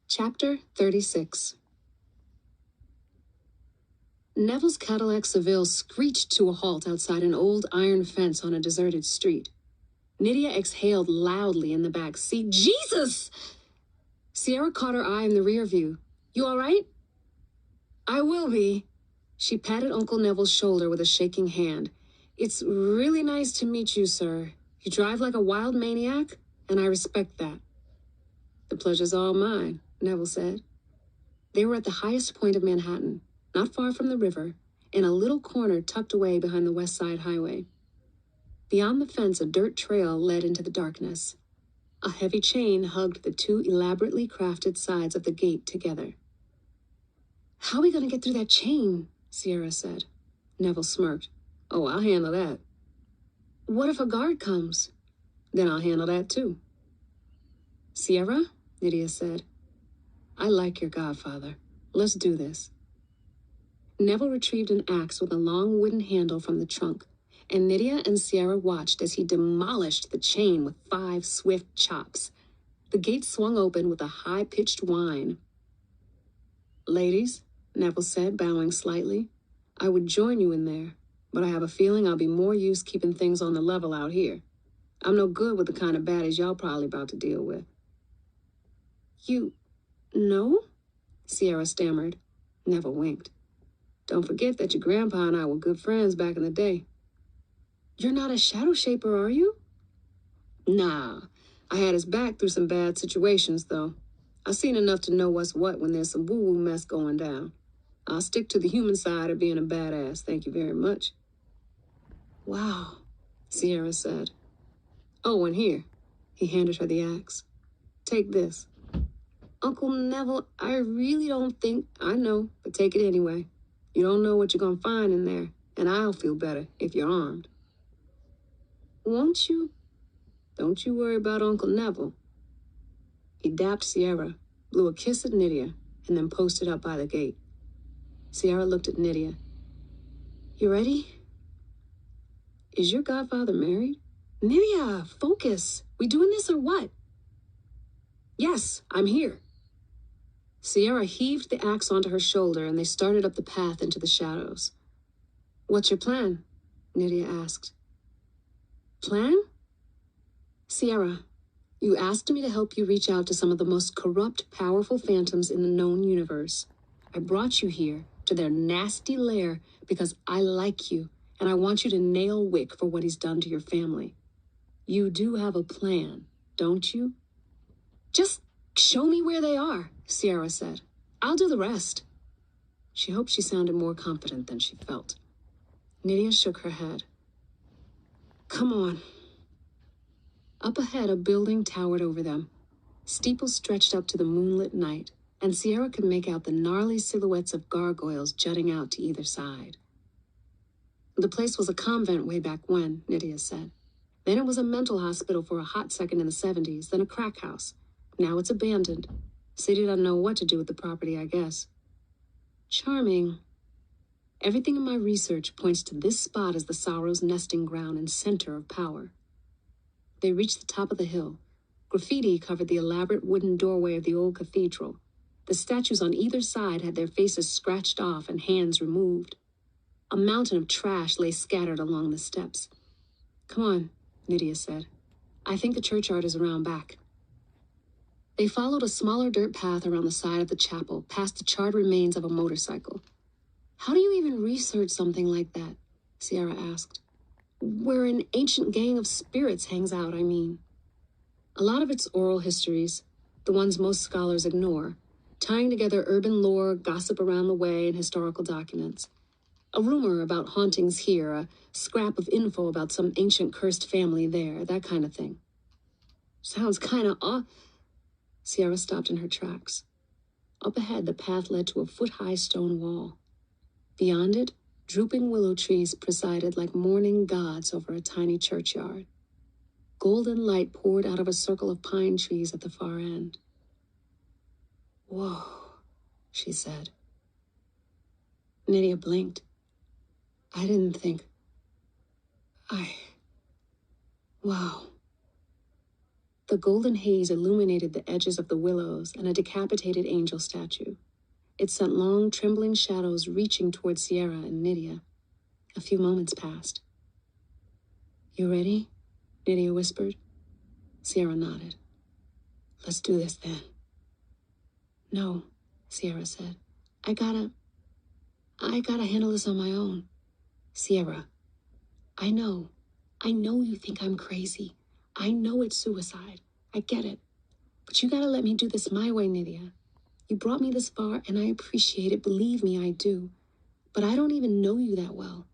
Chapter 36. Neville's Cadillac Seville screeched to a halt outside an old iron fence on a deserted street. Nydia exhaled loudly in the back seat. Jesus! Sierra caught her eye in the rear view. You all right? I will be. She patted Uncle Neville's shoulder with a shaking hand. It's really nice to meet you, sir. You drive like a wild maniac, and I respect that. The pleasure's all mine, Neville said. They were at the highest point of Manhattan, not far from the river, in a little corner tucked away behind the West Side Highway. Beyond the fence, a dirt trail led into the darkness. A heavy chain hugged the two elaborately crafted sides of the gate together. How are we going to get through that chain? Sierra said. Neville smirked. Oh, I'll handle that. What if a guard comes? Then I'll handle that too. Sierra, Nydia said. I like your godfather. Let's do this. Neville retrieved an axe with a long wooden handle from the trunk, and Nydia and Sierra watched as he demolished the chain with 5 swift chops. The gate swung open with a high-pitched whine. Ladies, Neville said, bowing slightly, I would join you in there, but I have a feeling I'll be more use keeping things on the level out here. I'm no good with the kind of baddies y'all probably about to deal with. You know? Sierra stammered. Neville winked. Don't forget that your grandpa and I were good friends back in the day. You're not a Shadowshaper, are you? Nah, I had his back through some bad situations, though. I've seen enough to know what's what when there's some woo-woo mess going down. I'll stick to the human side of being a badass, thank you very much. Wow, Sierra said. Oh, and here. He handed her the axe. Take this. Uncle Neville, I really don't think I know, but take it anyway. You don't know what you're going to find in there, and I'll feel better if you're armed. Won't you? Don't you worry about Uncle Neville. He dapped Sierra, blew a kiss at Nydia, and then posted up by the gate. Sierra looked at Nydia. You ready? Is your godfather married? Nydia, focus. We doing this or what? Yes, I'm here. Sierra heaved the axe onto her shoulder, and they started up the path into the shadows. What's your plan? Nydia asked. Plan? Sierra, you asked me to help you reach out to some of the most corrupt, powerful phantoms in the known universe. I brought you here to their nasty lair because I like you, and I want you to nail Wick for what he's done to your family. You do have a plan, don't you? Just show me where they are, Sierra said. I'll do the rest. She hoped she sounded more confident than she felt. Nydia shook her head. Come on. Up ahead, a building towered over them. Steeples stretched up to the moonlit night, and Sierra could make out the gnarly silhouettes of gargoyles jutting out to either side. The place was a convent way back when, Nydia said. Then it was a mental hospital for a hot second in the 70s, then a crack house. Now it's abandoned. City doesn't know what to do with the property, I guess. Charming. Everything in my research points to this spot as the Sorrows' nesting ground and center of power. They reached the top of the hill. Graffiti covered the elaborate wooden doorway of the old cathedral. The statues on either side had their faces scratched off and hands removed. A mountain of trash lay scattered along the steps. Come on, Nydia said. I think the churchyard is around back. They followed a smaller dirt path around the side of the chapel, past the charred remains of a motorcycle. How do you even research something like that? Sierra asked. Where an ancient gang of spirits hangs out, I mean. A lot of it's oral histories, the ones most scholars ignore, tying together urban lore, gossip around the way, and historical documents. A rumor about hauntings here, a scrap of info about some ancient cursed family there, that kind of thing. Sounds kind of odd. Sierra stopped in her tracks. Up ahead, the path led to a foot-high stone wall. Beyond it, drooping willow trees presided like mourning gods over a tiny churchyard. Golden light poured out of a circle of pine trees at the far end. Whoa, she said. Nydia blinked. I didn't think. Wow. The golden haze illuminated the edges of the willows and a decapitated angel statue. It sent long, trembling shadows reaching toward Sierra and Nydia. A few moments passed. "You ready?" Nydia whispered. Sierra nodded. "Let's do this then." "No," Sierra said. I gotta handle this on my own." "Sierra, I know you think I'm crazy. I know it's suicide. I get it. But you gotta let me do this my way, Nydia. You brought me this far, and I appreciate it. Believe me, I do. But I don't even know you that well.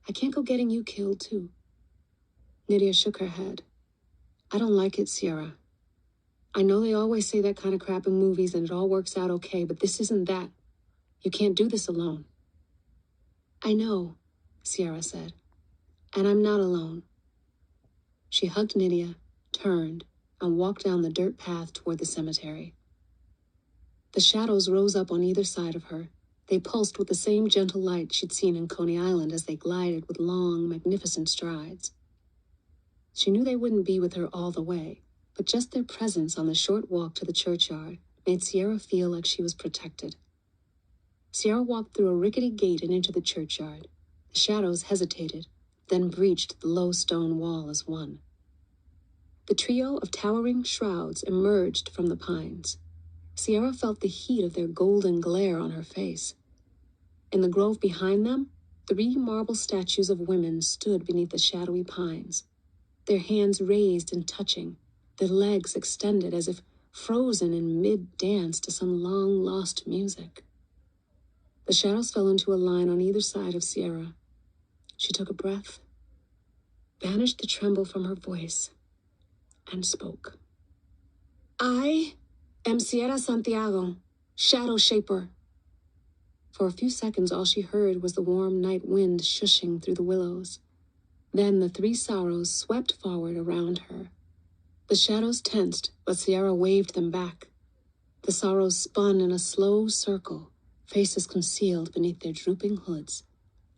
I can't go getting you killed, too." Nydia shook her head. "I don't like it, Sierra. I know they always say that kind of crap in movies and it all works out okay, but this isn't that. You can't do this alone." "I know," Sierra said. "And I'm not alone." She hugged Nydia, turned, and walked down the dirt path toward the cemetery. The shadows rose up on either side of her. They pulsed with the same gentle light she'd seen in Coney Island as they glided with long, magnificent strides. She knew they wouldn't be with her all the way, but just their presence on the short walk to the churchyard made Sierra feel like she was protected. Sierra walked through a rickety gate and into the churchyard. The shadows hesitated, then breached the low stone wall as one. The trio of towering shrouds emerged from the pines. Sierra felt the heat of their golden glare on her face. In the grove behind them, 3 marble statues of women stood beneath the shadowy pines, their hands raised and touching, their legs extended as if frozen in mid-dance to some long-lost music. The shadows fell into a line on either side of Sierra. She took a breath, banished the tremble from her voice, and spoke. "I am Sierra Santiago, Shadowshaper." For a few seconds, all she heard was the warm night wind shushing through the willows. Then the 3 sorrows swept forward around her. The shadows tensed, but Sierra waved them back. The sorrows spun in a slow circle, faces concealed beneath their drooping hoods,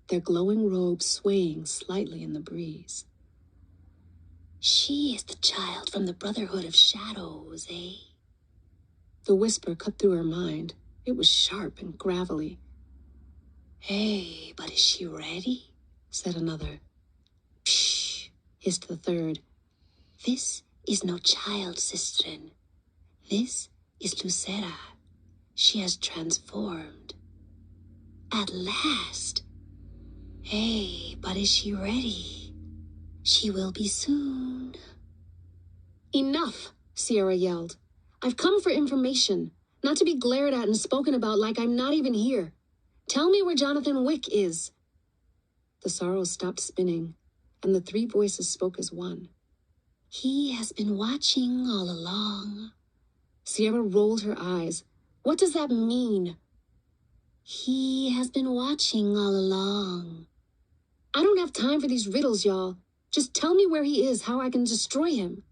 their glowing robes swaying slightly in the breeze. "She is the child from the Brotherhood of Shadows, eh?" The whisper cut through her mind. It was sharp and gravelly. "Hey, but is she ready?" said another. "Psh," hissed the third. "This is no child, sistren. This is Lucera. She has transformed. At last. Hey, but is she ready? She will be soon." "Enough," Sierra yelled. "I've come for information, not to be glared at and spoken about like I'm not even here. Tell me where Jonathan Wick is." The sorrows stopped spinning, and the 3 voices spoke as one. "He has been watching all along." Sierra rolled her eyes. "What does that mean?" "He has been watching all along." "I don't have time for these riddles, y'all. Just tell me where he is, how I can destroy him."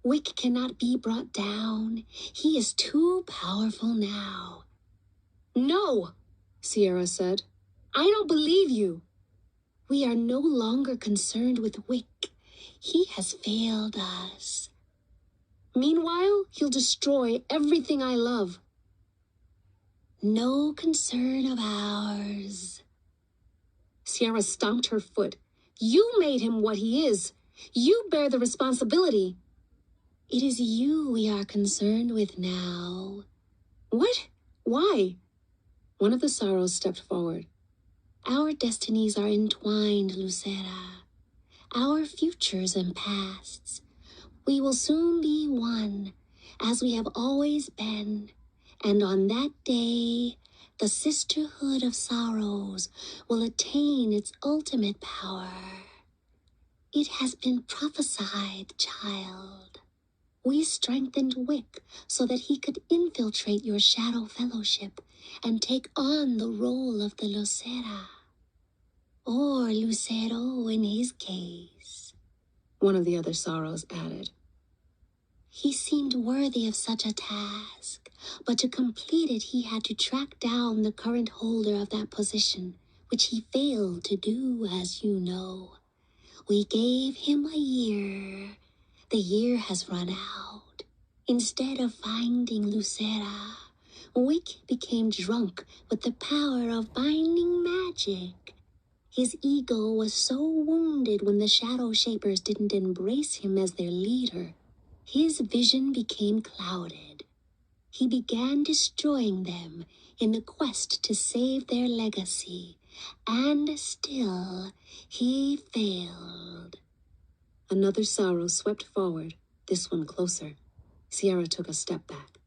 "Wick cannot be brought down. He is too powerful now." "No," Sierra said. "I don't believe you." "We are no longer concerned with Wick. He has failed us." "Meanwhile, he'll destroy everything I love." "No concern of ours." Sierra stomped her foot. "You made him what he is. You bear the responsibility." "It is you we are concerned with now." "What? Why?" One of the sorrows stepped forward. "Our destinies are entwined, Lucera. Our futures and pasts. We will soon be one, as we have always been. And on that day, the Sisterhood of Sorrows will attain its ultimate power. It has been prophesied, child. We strengthened Wick so that he could infiltrate your shadow fellowship and take on the role of the Lucera. Or Lucero in his case," one of the other sorrows added. "He seemed worthy of such a task, but to complete it he had to track down the current holder of that position, which he failed to do, as you know. We gave him a year. The year has run out. Instead of finding Lucera, Wick became drunk with the power of binding magic. His ego was so wounded when the Shadowshapers didn't embrace him as their leader. His vision became clouded. He began destroying them in the quest to save their legacy, and still he failed. Another sorrow swept forward, this one closer. Sierra took a step back.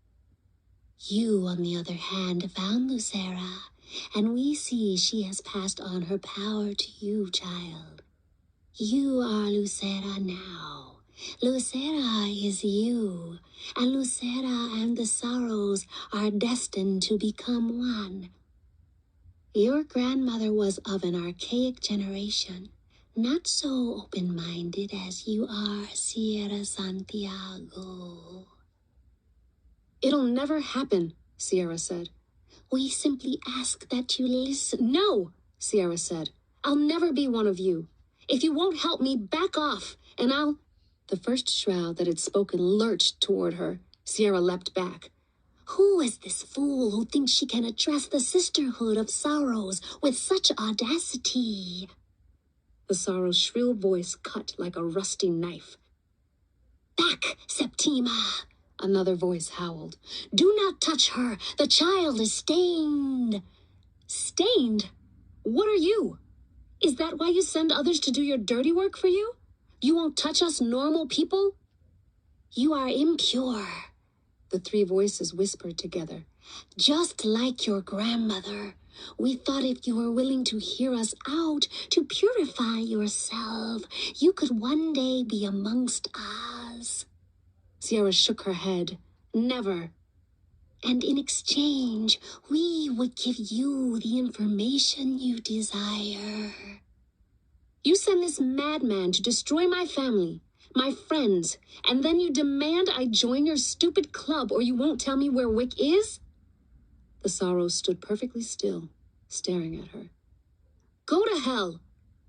You, on the other hand, found Lucera, and we see she has passed on her power to you, child. You are Lucera now. Lucera is you, and Lucera and the Sorrows are destined to become one. Your grandmother was of an archaic generation, not so open-minded as you are, Sierra Santiago. It'll never happen, Sierra said. We simply ask that you listen. No, Sierra said. I'll never be one of you. If you won't help me, back off, and I'll... The first shroud that had spoken lurched toward her. Sierra leapt back. Who is this fool who thinks she can address the Sisterhood of Sorrows with such audacity? The Sorrow's shrill voice cut like a rusty knife. Back, Septima! Another voice howled. Do not touch her! The child is stained! Stained? What are you? Is that why you send others to do your dirty work for you? You won't touch us normal people? You are impure. The three voices whispered together. Just like your grandmother. We thought if you were willing to hear us out, to purify yourself, you could one day be amongst us. Sierra shook her head. Never. And in exchange, we would give you the information you desire. You send this madman to destroy my family, my friends, and then you demand I join your stupid club or you won't tell me where Wick is? The Sorrow stood perfectly still, staring at her. Go to hell,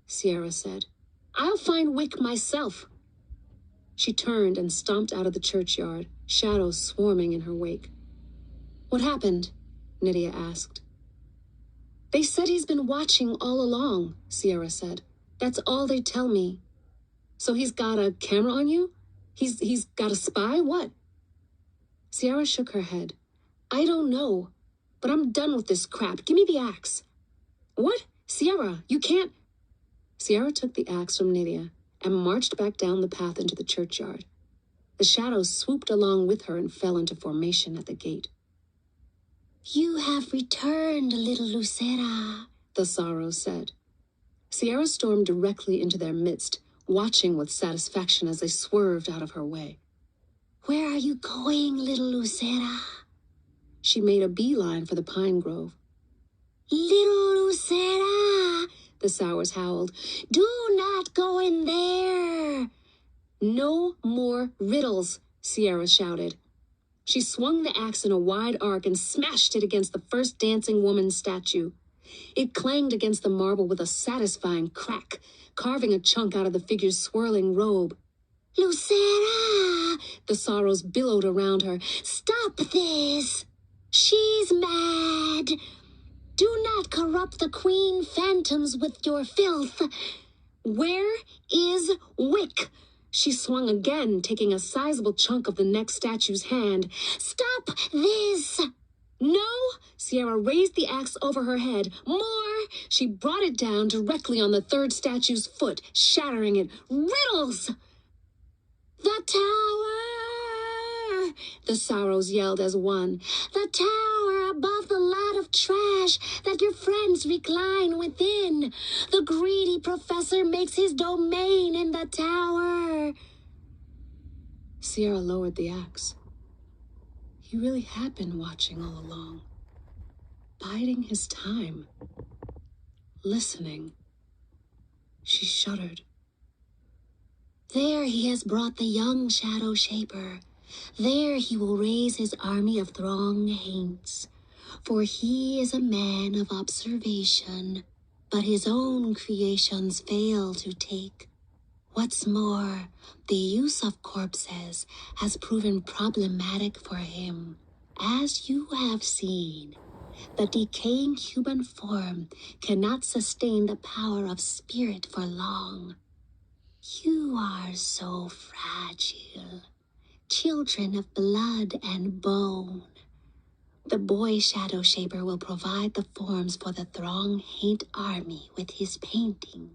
Sierra said. I'll find Wick myself. She turned and stomped out of the churchyard, shadows swarming in her wake. What happened? Nydia asked. They said he's been watching all along, Sierra said. That's all they tell me. So he's got a camera on you? He's got a spy? What? Sierra shook her head. I don't know, but I'm done with this crap. Give me the axe. What? Sierra, you can't... Sierra took the axe from Nydia and marched back down the path into the churchyard. The shadows swooped along with her and fell into formation at the gate. You have returned, little Lucera, the Sorrow said. Sierra stormed directly into their midst, watching with satisfaction as they swerved out of her way. Where are you going, little Lucera? She made a beeline for the pine grove. Little Lucera, the Sorrows howled. Do not go in there. No more riddles, Sierra shouted. She swung the axe in a wide arc and smashed it against the first dancing woman's statue. It clanged against the marble with a satisfying crack, carving a chunk out of the figure's swirling robe. Lucera! The Sorrows billowed around her. Stop this! She's mad! Do not corrupt the Queen Phantoms with your filth. Where is Wick? She swung again, taking a sizable chunk of the next statue's hand. Stop this! No! Sierra raised the axe over her head. More! She brought it down directly on the third statue's foot, shattering it. Riddles! The tower! The Sorrows yelled as one. The tower above the lot of trash that your friends recline within. The greedy professor makes his domain in the tower. Sierra lowered the axe. He really had been watching all along, biding his time, listening. She shuddered. There he has brought the young Shadowshaper. There he will raise his army of throng haints, for he is a man of observation, but his own creations fail to take. What's more, the use of corpses has proven problematic for him. As you have seen, the decaying human form cannot sustain the power of spirit for long. You are so fragile, children of blood and bone. The boy Shadowshaper will provide the forms for the Throng-Haint army with his painting.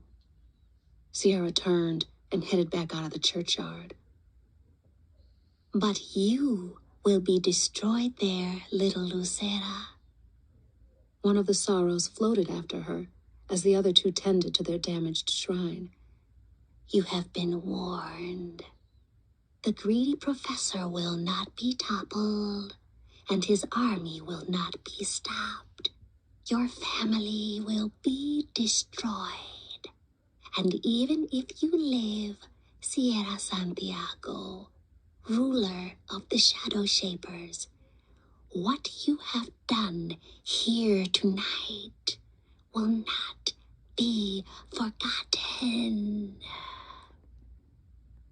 Sierra turned and headed back out of the churchyard. But you will be destroyed there, little Lucera. One of the Sorrows floated after her as the other two tended to their damaged shrine. You have been warned. The greedy professor will not be toppled, and his army will not be stopped. Your family will be destroyed. And even if you live, Sierra Santiago, ruler of the Shadowshapers, what you have done here tonight will not be forgotten.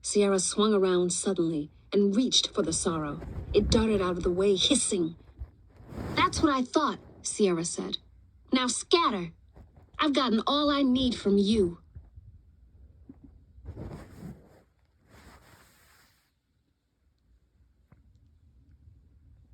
Sierra swung around suddenly and reached for the Sorrow. It darted out of the way, hissing. "That's what I thought," Sierra said. "Now scatter. I've gotten all I need from you."